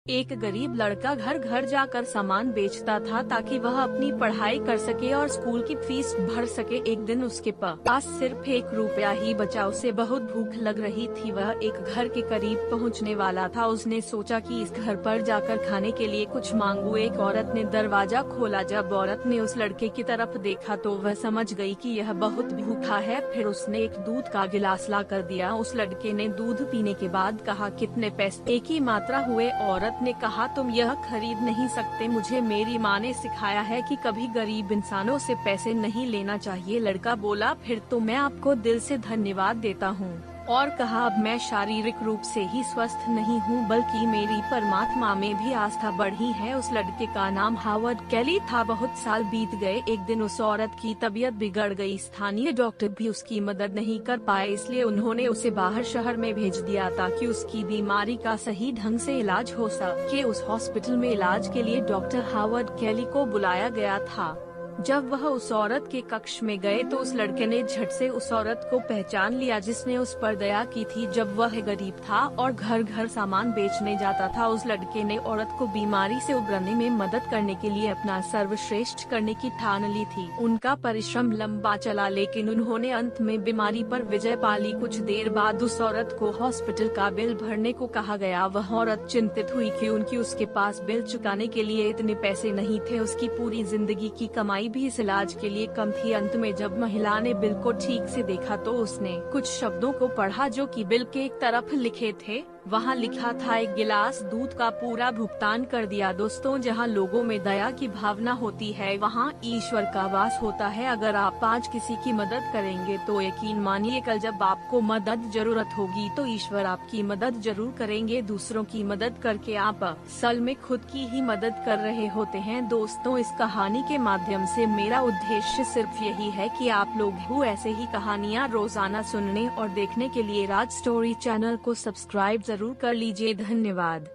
एक गरीब लड़का घर घर जाकर सामान बेचता था ताकि वह अपनी पढ़ाई कर सके और स्कूल की फीस भर सके। एक दिन उसके पास सिर्फ 1 रुपया ही बचा। उसे बहुत भूख लग रही थी। वह एक घर के करीब पहुंचने वाला था। उसने सोचा कि इस घर पर जाकर खाने के लिए कुछ मांगू। एक औरत ने दरवाजा खोला। जब औरत ने उस लड़के की तरफ देखा तो वह समझ गई कि यह बहुत भूखा है। फिर उसने एक दूध का गिलास ला कर दिया। उस लड़के ने दूध पीने के बाद कहा, कितने पैसे? 1 ही मात्रा हुए। औरत ने कहा, तुम यह खरीद नहीं सकते। मुझे मेरी माँ ने सिखाया है कि कभी गरीब इंसानों से पैसे नहीं लेना चाहिए। लड़का बोला, फिर तो मैं आपको दिल से धन्यवाद देता हूँ। और कहा, अब मैं शारीरिक रूप से ही स्वस्थ नहीं हूँ बल्कि मेरी परमात्मा में भी आस्था बढ़ी है। उस लड़के का नाम हावर्ड कैली था। बहुत साल बीत गए। एक दिन उस औरत की तबीयत बिगड़ गई। स्थानीय डॉक्टर भी उसकी मदद नहीं कर पाए, इसलिए उन्होंने उसे बाहर शहर में भेज दिया ताकि उसकी बीमारी का सही ढंग से इलाज हो सके। उस हॉस्पिटल में इलाज के लिए डॉक्टर हावर्ड कैली को बुलाया गया था। जब वह उस औरत के कक्ष में गए तो उस लड़के ने झट से उस औरत को पहचान लिया जिसने उस पर दया की थी जब वह गरीब था और घर घर सामान बेचने जाता था। उस लड़के ने औरत को बीमारी से उबरने में मदद करने के लिए अपना सर्वश्रेष्ठ करने की ठान ली थी। उनका परिश्रम लंबा चला लेकिन उन्होंने अंत में बीमारी पर विजय पा ली। कुछ देर बाद उस औरत को हॉस्पिटल का बिल भरने को कहा गया। वह औरत चिंतित हुई क्योंकि उसके पास बिल चुकाने के लिए इतने पैसे नहीं थे। उसकी पूरी जिंदगी की कमाई भी इस इलाज के लिए कम थी। अंत में जब महिला ने बिल को ठीक से देखा तो उसने कुछ शब्दों को पढ़ा जो कि बिल के एक तरफ लिखे थे। वहाँ लिखा था, 1 गिलास दूध का पूरा भुगतान कर दिया। दोस्तों, जहाँ लोगों में दया की भावना होती है वहाँ ईश्वर का वास होता है। अगर आप आज किसी की मदद करेंगे तो यकीन मानिए कल जब आपको मदद जरूरत होगी तो ईश्वर आपकी मदद जरूर करेंगे। दूसरों की मदद करके आप असल में खुद की ही मदद कर रहे होते हैं। दोस्तों, इस कहानी के माध्यम से मेरा उद्देश्य सिर्फ यही है कि आप लोग ऐसे ही कहानियाँ रोजाना सुनने और देखने के लिए राज स्टोरी चैनल को सब्सक्राइब जरूर कर लीजिए। धन्यवाद।